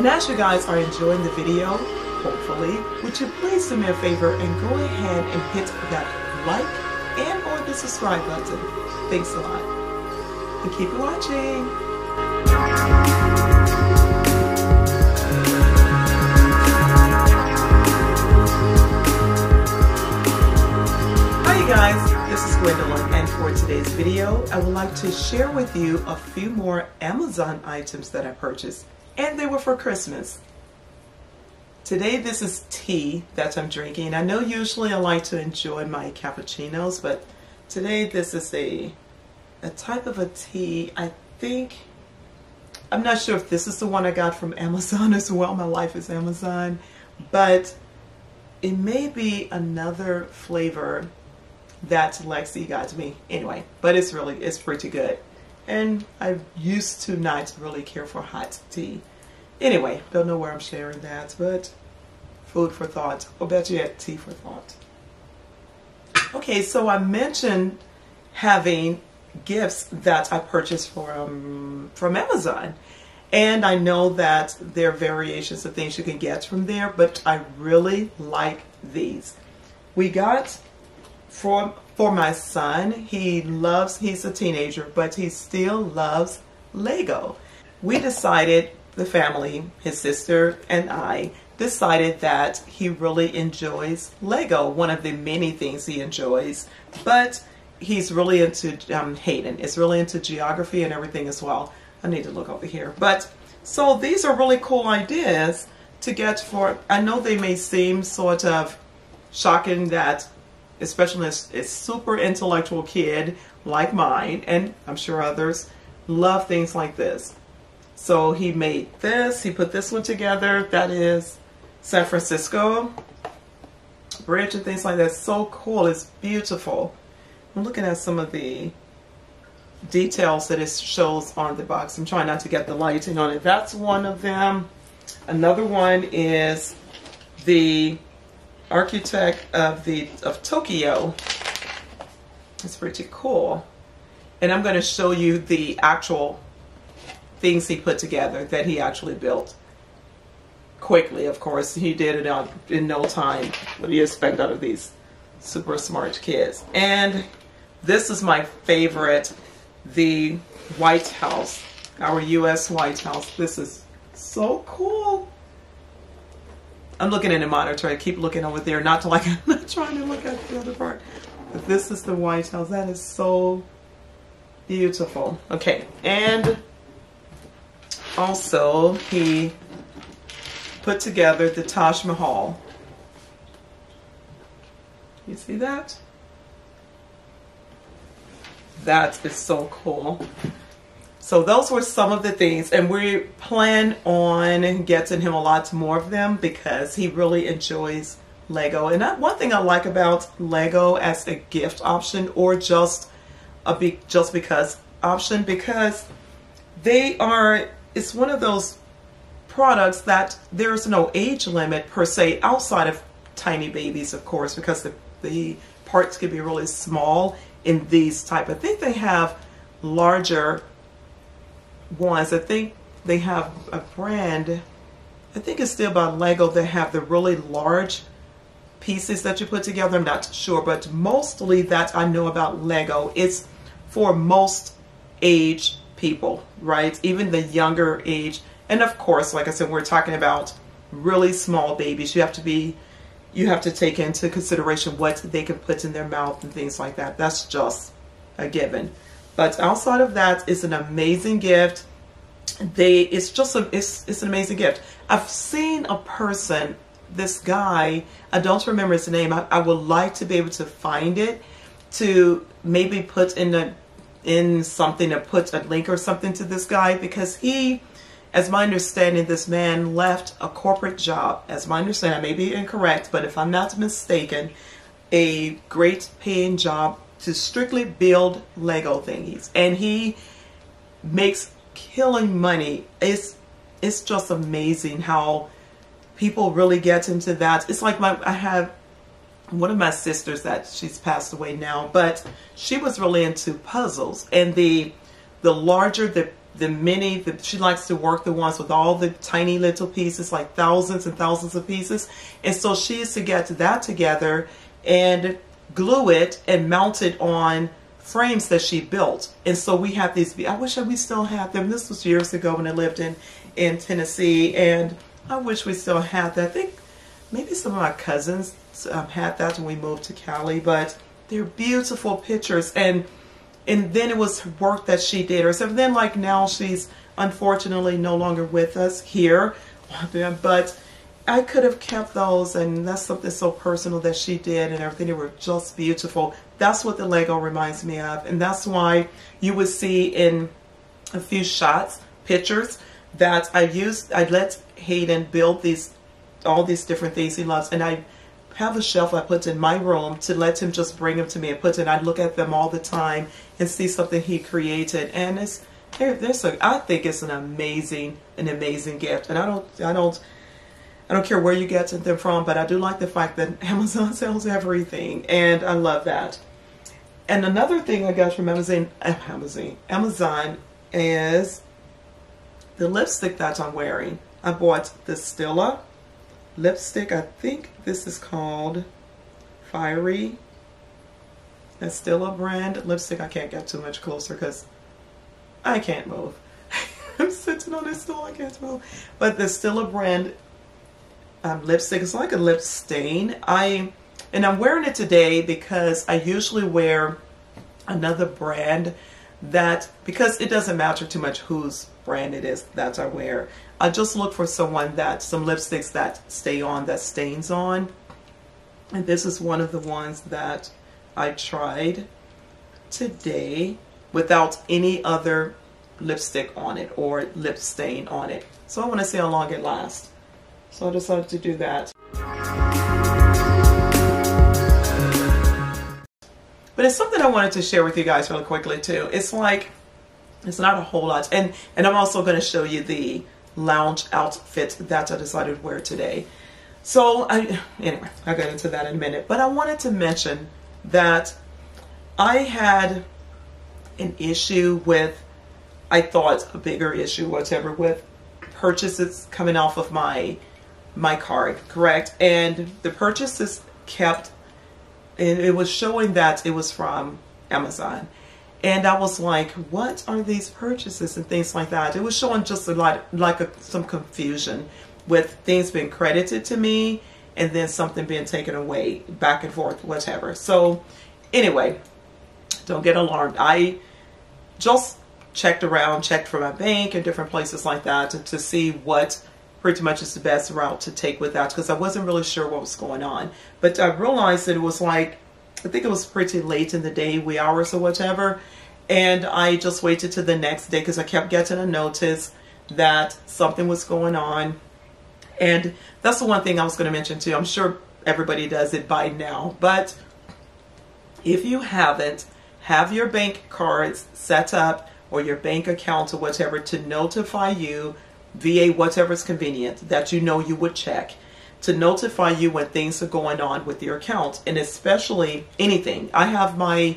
And as you guys are enjoying the video, hopefully, would you please do me a favor and go ahead and hit that like and or the subscribe button. Thanks a lot. And keep watching. Hi you guys, this is Gwendolyn, and for today's video, I would like to share with you a few more Amazon items that I purchased, and they were for Christmas. Today this is tea that I'm drinking. I know usually I like to enjoy my cappuccinos, but today this is a type of a tea. I'm not sure if this is the one I got from Amazon as well. My life is Amazon, but it may be another flavor that Lexi got me. Anyway, but it's pretty good. And I used to not really care for hot tea. Anyway, don't know where I'm sharing that, but food for thought. I'll bet you had tea for thought. Okay, so I mentioned having gifts that I purchased from Amazon. And I know that there are variations of things you can get from there, but I really like these. We got for my son, he's a teenager, but he still loves Lego. We decided, the family, his sister and I, decided that he really enjoys Lego, one of the many things he enjoys, but he's really into, Hayden is really into geography and everything as well. I need to look over here. But, so these are really cool ideas to get for, I know they may seem sort of shocking that, especially a super intellectual kid like mine, and I'm sure others, love things like this. So he made this, he put this one together, that is San Francisco Bridge and things like that. So cool, it's beautiful. I'm looking at some of the details that it shows on the box. I'm trying not to get the lighting on it. That's one of them. Another one is the architect of Tokyo. It's pretty cool. And I'm going to show you the actual things he put together that he actually built quickly. Of course, he did it in no time. What do you expect out of these super smart kids? And this is my favorite, the White House, our U.S. White House. This is so cool. I'm looking at the monitor. I keep looking over there, not trying to look at the other part. But this is the White House. That is so beautiful. Okay, and also he put together the Taj Mahal. You see that? That is so cool. So those were some of the things, and we plan on getting him a lot more of them because he really enjoys Lego. And one thing I like about Lego as a gift option, or just because option, because it's one of those products that there's no age limit per se, outside of tiny babies, of course, because the parts can be really small in these type. I think they have larger ones. I think they have a brand, I think it's still by Lego, that have the really large pieces that you put together. I'm not sure, but mostly that I know about Lego, it's for most age people, right? Even the younger age. And of course, like I said, we're talking about really small babies. You have to take into consideration what they can put in their mouth and things like that. That's just a given. But outside of that, it's an amazing gift. It's an amazing gift. I've seen a person, this guy, I don't remember his name. I would like to be able to find it, to maybe put in something, to put a link or something to this guy, because he, as my understanding, this man left a corporate job, as my understanding, I may be incorrect, but if I'm not mistaken, a great paying job to strictly build Lego thingies, and he makes killing money. It's just amazing how people really get into that. It's like I have one of my sisters that she's passed away now, but she was really into puzzles, and the larger the she likes to work the ones with all the tiny little pieces, like thousands and thousands of pieces. And so she used to get that together and glue it and mount it on frames that she built. And so we have these, I wish we still had them. This was years ago when I lived in Tennessee, and I wish we still had that. I think maybe some of my cousins had that when we moved to Cali, but they're beautiful pictures. And then it was work that she did herself. Then like now she's unfortunately no longer with us here, but I could have kept those, and that's something so personal that she did and everything. They were just beautiful. That's what the Lego reminds me of, and that's why you would see in a few shots, pictures, that I let Hayden build all these different things he loves, and I have a shelf I put in my room to let him just bring them to me and put it. I look at them all the time and see something he created, and I think it's an amazing gift. And I don't care where you get them from, but I do like the fact that Amazon sells everything, and I love that. And another thing I got from Amazon is the lipstick that I'm wearing. I bought the Stila lipstick. I think this is called Fiery. The Stila brand lipstick. I can't get too much closer because I can't move. I'm sitting on this stool, I can't move. But the Stila brand lipstick, it's like a lip stain. And I'm wearing it today because I usually wear another brand because it doesn't matter too much whose brand it is that I wear. I just look for some lipsticks that stay on, that stains on. And this is one of the ones that I tried today without any other lipstick on it or lip stain on it. So I want to see how long it lasts. So I decided to do that. But it's something I wanted to share with you guys really quickly too. It's like, it's not a whole lot. And I'm also going to show you the lounge outfit that I decided to wear today. So anyway, I'll get into that in a minute. But I wanted to mention that I had an issue with, I thought a bigger issue, whatever, with purchases coming off of my card, correct? And the purchases kept, and it was showing that it was from Amazon. And I was like, what are these purchases and things like that? It was showing just a lot, some confusion with things being credited to me and then something being taken away, back and forth, whatever. So anyway, don't get alarmed. I just checked for my bank and different places like that to see what pretty much is the best route to take with that, because I wasn't really sure what was going on. But I realized that it was like, I think it was pretty late in the day, wee hours or whatever, and I just waited till the next day because I kept getting a notice that something was going on. And that's the one thing I was going to mention too. I'm sure everybody does it by now, but if you haven't, have your bank cards set up or your bank account or whatever to notify you via whatever is convenient that you know you would check, to notify you when things are going on with your account, and especially anything. I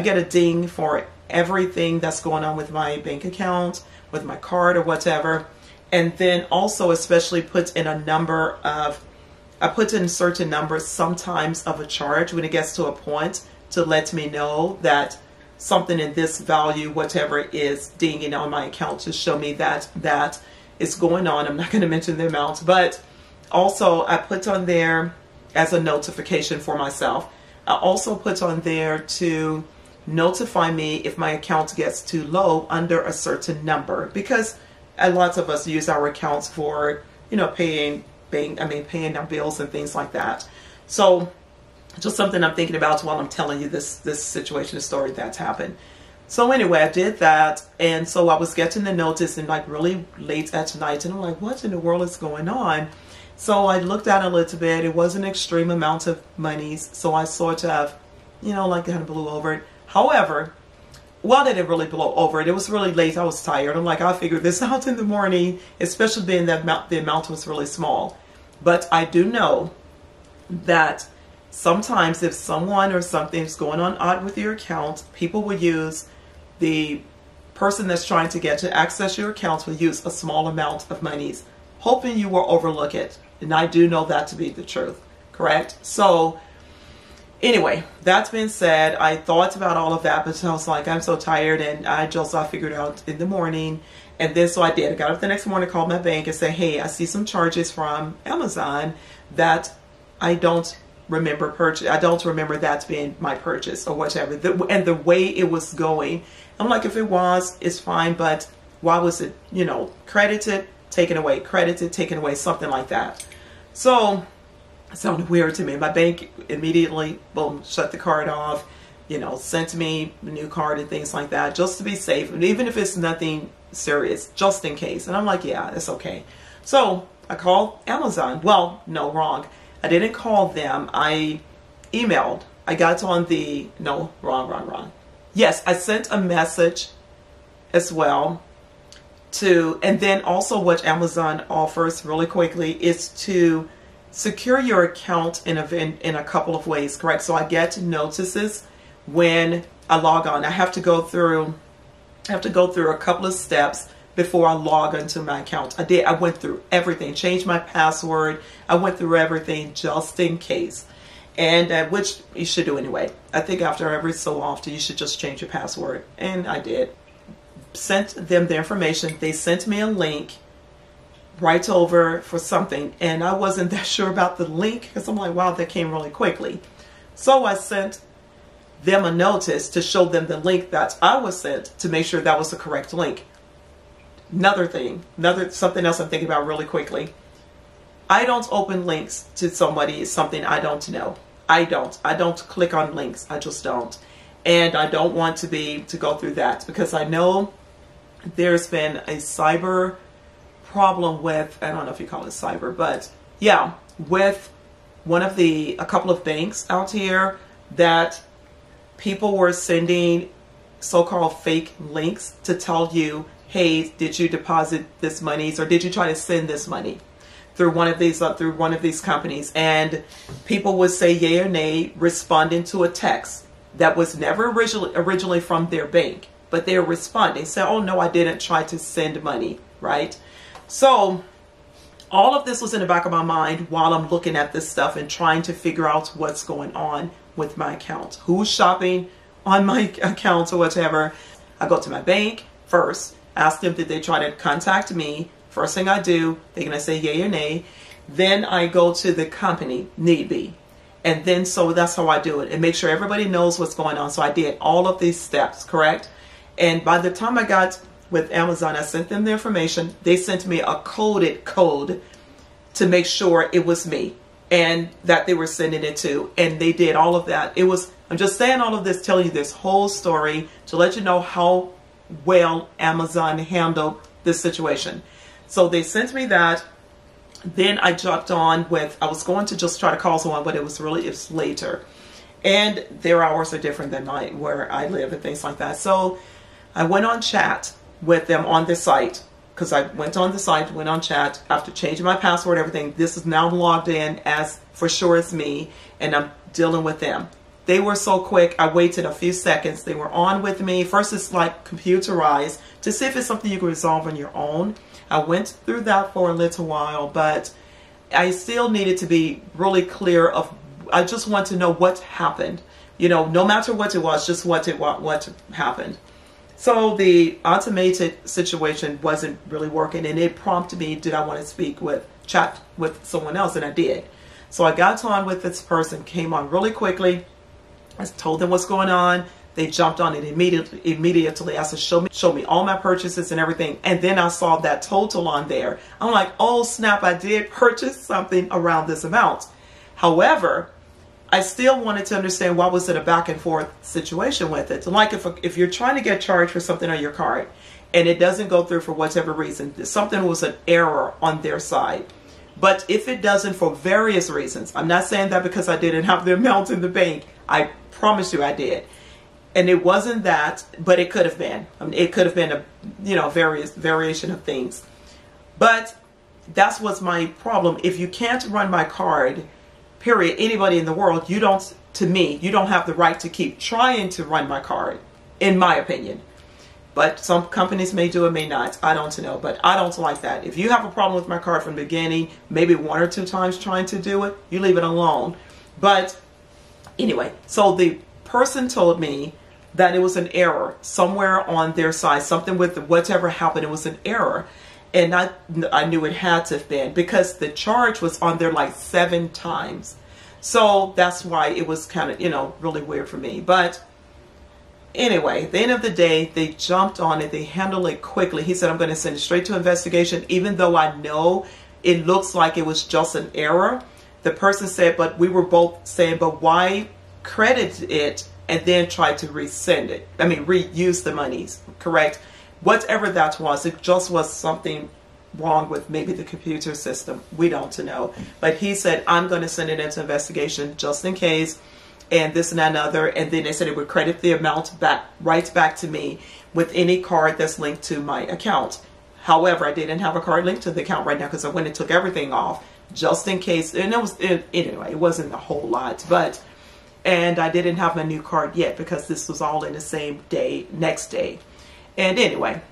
get a ding for everything that's going on with my bank account, with my card or whatever. And then also especially put in a number of, I put in certain numbers sometimes of a charge when it gets to a point to let me know that something in this value, whatever, is dinging on my account to show me that that is going on. I'm not going to mention the amount, but also I put on there as a notification for myself. I also put on there to notify me if my account gets too low under a certain number, because lots of us use our accounts for, paying our bills and things like that. So just something I'm thinking about while I'm telling you this situation, the story that's happened. So anyway, I did that, and so I was getting the notice and like really late at night, and I'm like, what in the world is going on? So I looked at it a little bit. It was an extreme amount of monies, so I sort of, like kind of blew over it. However, well, I didn't really blow over it. It was really late. I was tired. I'm like, I'll figure this out in the morning, especially being that the amount was really small. But I do know that sometimes if someone or something's going on odd with your account, people will use the person that's trying to get to access your accounts will use a small amount of monies, hoping you will overlook it. And I do know that to be the truth, correct? So anyway, that's been said. I thought about all of that, but I was like, I'm so tired, and I figured out in the morning. And then so I did. I got up the next morning, called my bank and said, hey, I see some charges from Amazon that I don't remember purchase. I don't remember that being my purchase or whatever. And the way it was going, I'm like, if it was, it's fine. But why was it, you know, credited, taken away, credited, taken away, something like that. So it sounded weird to me. My bank immediately, boom, shut the card off, you know, sent me a new card and things like that, just to be safe. And even if it's nothing serious, just in case. And I'm like, yeah, it's okay. So I called Amazon. Well, no, wrong. I didn't call them. I emailed. I got on the, no, wrong. Yes, I sent a message as well to, and then also what Amazon offers really quickly is to secure your account in a couple of ways, correct? So I get notices when I log on. I have to go through a couple of steps before I log into my account. I went through everything, changed my password. I went through everything just in case. And which you should do anyway. I think after every so often you should just change your password. And I did. Sent them the information. They sent me a link right over for something. And I wasn't that sure about the link because I'm like, wow, that came really quickly. So I sent them a notice to show them the link that I was sent to make sure that was the correct link. Something else I'm thinking about really quickly. I don't open links to something I don't know. I don't click on links. I just don't. And I don't want to go through that because I know there's been a cyber problem with, I don't know if you call it cyber, but yeah, with a couple of banks out here that people were sending so-called fake links to tell you, hey, did you deposit this money, or did you try to send this money through one of these companies? And people would say yay or nay, responding to a text that was never originally from their bank, but they're responding, say, oh no, I didn't try to send money, right? So all of this was in the back of my mind while I'm looking at this stuff and trying to figure out what's going on with my account, who's shopping on my accounts or whatever. I go to my bank first, ask them, did they try to contact me? First thing I do, they're going to say yay or nay. Then I go to the company, need be. And then, so that's how I do it and make sure everybody knows what's going on. So I did all of these steps, correct? And by the time I got with Amazon, I sent them the information. They sent me a coded code to make sure it was me and that they were sending it to. And they did all of that. I'm just saying all of this, telling you this whole story to let you know how well Amazon handled this situation. So they sent me that. Then I jumped on I was going to just try to call someone, but it's later. And their hours are different than where I live and things like that. So I went on chat with them on the site, because I went on the site, went on chat after changing my password, everything. This is now logged in as for sure it's me, and I'm dealing with them. They were so quick. I waited a few seconds. They were on with me. First, it's like computerized to see if it's something you can resolve on your own. I went through that for a little while, but I still needed to be really clear of, I just want to know what happened. You know, no matter what it was, just what happened. So the automated situation wasn't really working, and it prompted me, did I want to chat with someone else? And I did. So I got on with this person, came on really quickly. I told them what's going on. They jumped on it immediately. I said, show me all my purchases and everything. And then I saw that total on there. I'm like, oh snap, I did purchase something around this amount. However, I still wanted to understand why was it a back and forth situation with it. So like if you're trying to get charged for something on your card and it doesn't go through for whatever reason, something was an error on their side. But if it doesn't for various reasons, I'm not saying that because I didn't have the amount in the bank. I promise you I did. And it wasn't that, but it could have been. I mean, it could have been various variation of things. But that's what's my problem. If you can't run my card, period, anybody in the world, to me, you don't have the right to keep trying to run my card, in my opinion. But some companies may do it, may not. I don't know, but I don't like that. If you have a problem with my card from the beginning, maybe 1 or 2 times trying to do it, you leave it alone. But anyway, so the person told me that it was an error somewhere on their side, something with whatever happened, it was an error. And I knew it had to have been, because the charge was on there like 7 times. So that's why it was kind of, you know, really weird for me. But anyway, at the end of the day, they jumped on it. They handled it quickly. He said, I'm going to send it straight to investigation, even though I know it looks like it was just an error. The person said, but we were both saying, but why credit it and then try to resend it? I mean, reuse the monies, correct? Whatever that was, it just was something wrong with maybe the computer system. We don't know. But he said, I'm going to send it into investigation just in case, and this and that and other. And then they said it would credit the amount back, right back to me with any card that's linked to my account. However, I didn't have a card linked to the account right now because I went and took everything off just in case. And anyway, it wasn't a whole lot, but, and I didn't have my new card yet because this was all in the same day, next day. And anyway,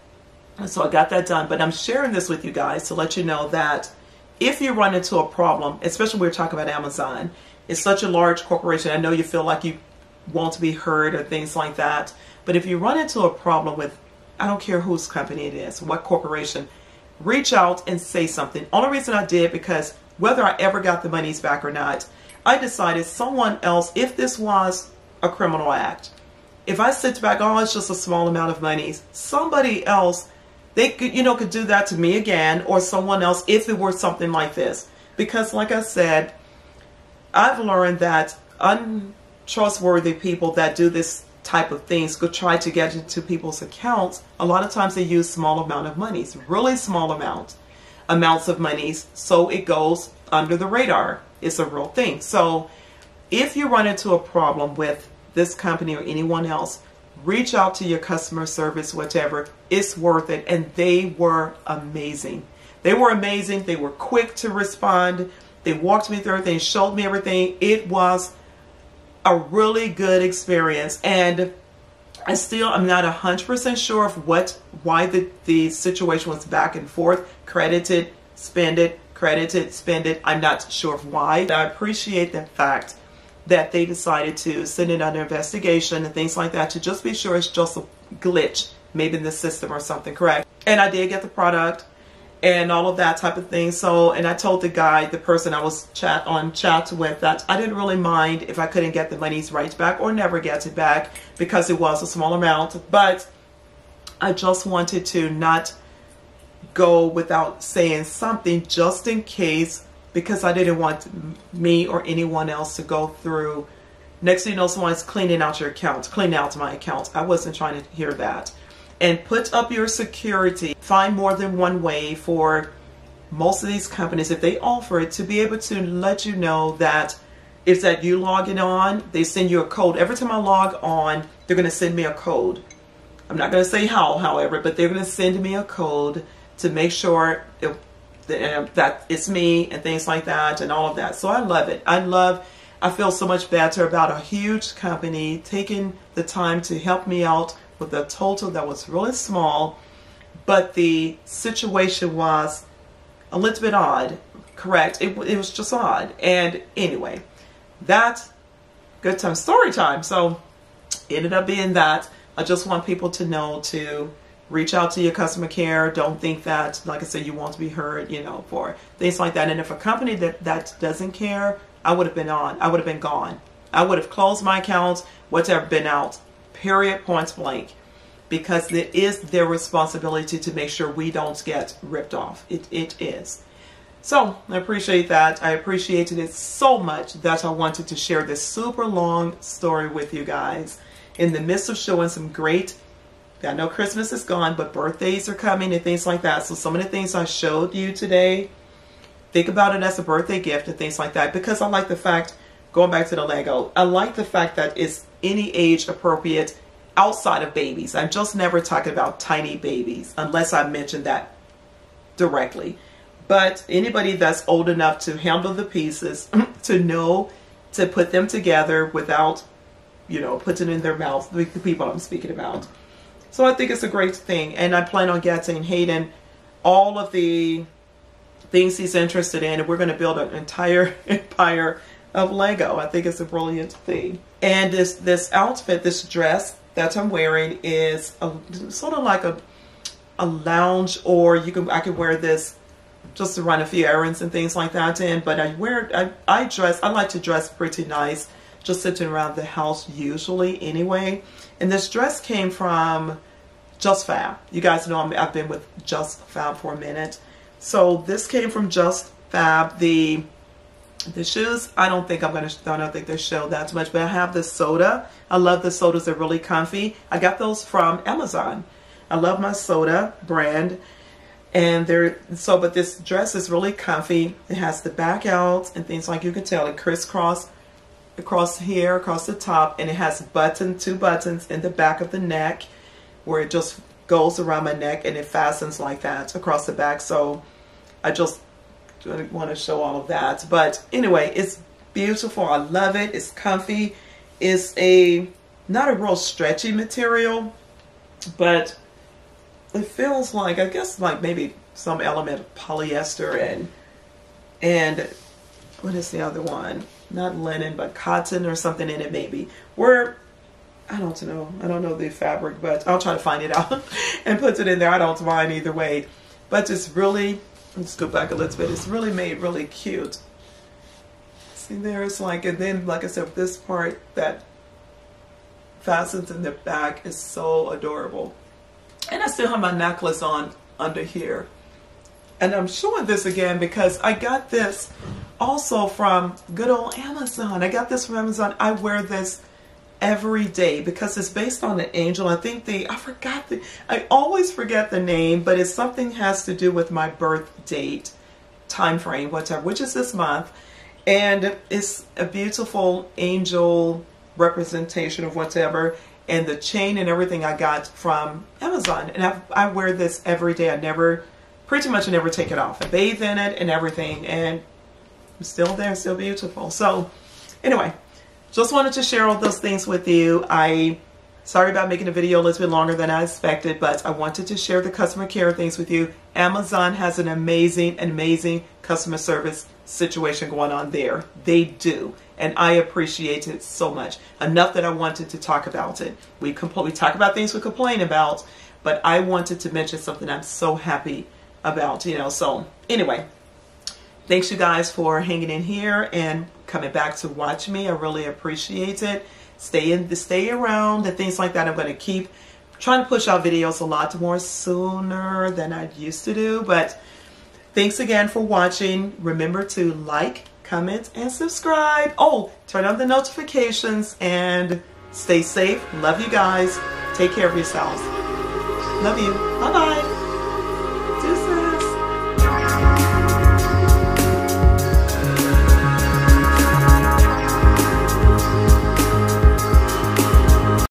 so I got that done. But I'm sharing this with you guys to let you know that if you run into a problem, especially when we're talking about Amazon, it's such a large corporation. I know you feel like you want to be heard or things like that. But if you run into a problem with, I don't care whose company it is, what corporation, reach out and say something. Only reason I did, because whether I ever got the monies back or not, I decided someone else, if this was a criminal act, if I sit back, oh, it's just a small amount of monies, somebody else, they could, you know, could do that to me again, or someone else, if it were something like this. Because like I said, I've learned that untrustworthy people that do this type of things could try to get into people's accounts. A lot of times they use small amount of monies, really small amounts of monies, so it goes under the radar. It's a real thing. So if you run into a problem with this company or anyone else, reach out to your customer service, whatever. It's worth it. And they were amazing. They were amazing. They were quick to respond. They walked me through everything, showed me everything. It was a really good experience. And I'm not 100% sure of why the situation was back and forth. Credited, spend it, credited, spend it. I'm not sure of why. I appreciate the fact that they decided to send it under investigation and things like that, to just be sure it's just a glitch, maybe in the system or something, correct? And I did get the product and all of that type of thing. So, and I told the guy, the person I was chat with, that I didn't really mind if I couldn't get the monies right back or never get it back, because it was a small amount. But I just wanted to not go without saying something, just in case, because I didn't want me or anyone else to go through. Next thing you know, someone's cleaning out your account, cleaning out my account. I wasn't trying to hear that. And put up your security. Find more than one way for most of these companies, if they offer it, to be able to let you know that it's that you logging on, they send you a code. Every time I log on, they're going to send me a code. I'm not going to say how, however, but they're going to send me a code to make sure that it's me and things like that and all of that. So I love it. I feel so much better about a huge company taking the time to help me out with a total that was really small, but the situation was a little bit odd, correct? It was just odd. And anyway, that's good time, story time. So it ended up being that. I just want people to know to reach out to your customer care. Don't think that, like I said, you want to be heard, you know, for things like that. And if a company that doesn't care, I would have been gone. I would have closed my accounts, whatever, been out, period, point blank, because it is their responsibility to make sure we don't get ripped off. It is. So I appreciate that. I appreciated it so much that I wanted to share this super long story with you guys in the midst of showing some great, I know Christmas is gone, but birthdays are coming and things like that. So some of the things I showed you today, think about it as a birthday gift and things like that, because I like the fact, going back to the Lego, I like the fact that it's any age appropriate outside of babies. I'm just never talking about tiny babies unless I mention that directly. But anybody that's old enough to handle the pieces, to know to put them together without, you know, putting it in their mouth, the people I'm speaking about. So I think it's a great thing. And I plan on getting Hayden all of the things he's interested in. And we're going to build an entire empire of Lego. I think it's a brilliant thing. And this outfit, this dress that I'm wearing is sort of like a lounge, or I could wear this just to run a few errands and things like that in. But I like to dress pretty nice, just sitting around the house usually anyway. And this dress came from Just Fab. You guys know I've been with Just Fab for a minute. So this came from Just Fab. The shoes, I don't think they show that much, but I have this soda. I love the sodas. They're really comfy. I got those from Amazon. I love my soda brand. And but this dress is really comfy. It has the back out and things like you can tell. It crisscross across here, across the top, and it has two buttons in the back of the neck where it just goes around my neck and it fastens like that across the back. So I just want to show all of that. But anyway, it's beautiful. I love it. It's comfy. It's not a real stretchy material, but it feels like, I guess, like maybe some element of polyester and what is the other one? Not linen, but cotton or something in it maybe. I don't know. I don't know the fabric, but I'll try to find it out and put it in there. I don't mind either way. But it's really, let's go back a little bit. It's really made really cute. See there, it's like, and then like I said, this part that fastens in the back is so adorable. And I still have my necklace on under here. And I'm showing this again because I got this also from good old Amazon. I got this from Amazon. I wear this every day because it's based on an angel. I think I always forget the name, but it's something has to do with my birth date, time frame, whatever, which is this month. And it's a beautiful angel representation of whatever. And the chain and everything I got from Amazon. And I wear this every day. Pretty much never take it off. I bathe in it and everything, and it's still there, still beautiful. So anyway, just wanted to share all those things with you. Sorry about making the video a little bit longer than I expected, but I wanted to share the customer care things with you. Amazon has an amazing customer service situation going on there. They do. And I appreciate it so much. Enough that I wanted to talk about it. We talk about things we complain about, but I wanted to mention something I'm so happy about, So anyway, thanks you guys for hanging in here and coming back to watch me. I really appreciate it. Stay around and things like that. I'm going to keep trying to push out videos a lot more sooner than I used to do. But thanks again for watching. Remember to like, comment, and subscribe. Oh, turn on the notifications and stay safe. Love you guys. Take care of yourselves. Love you. Bye-bye.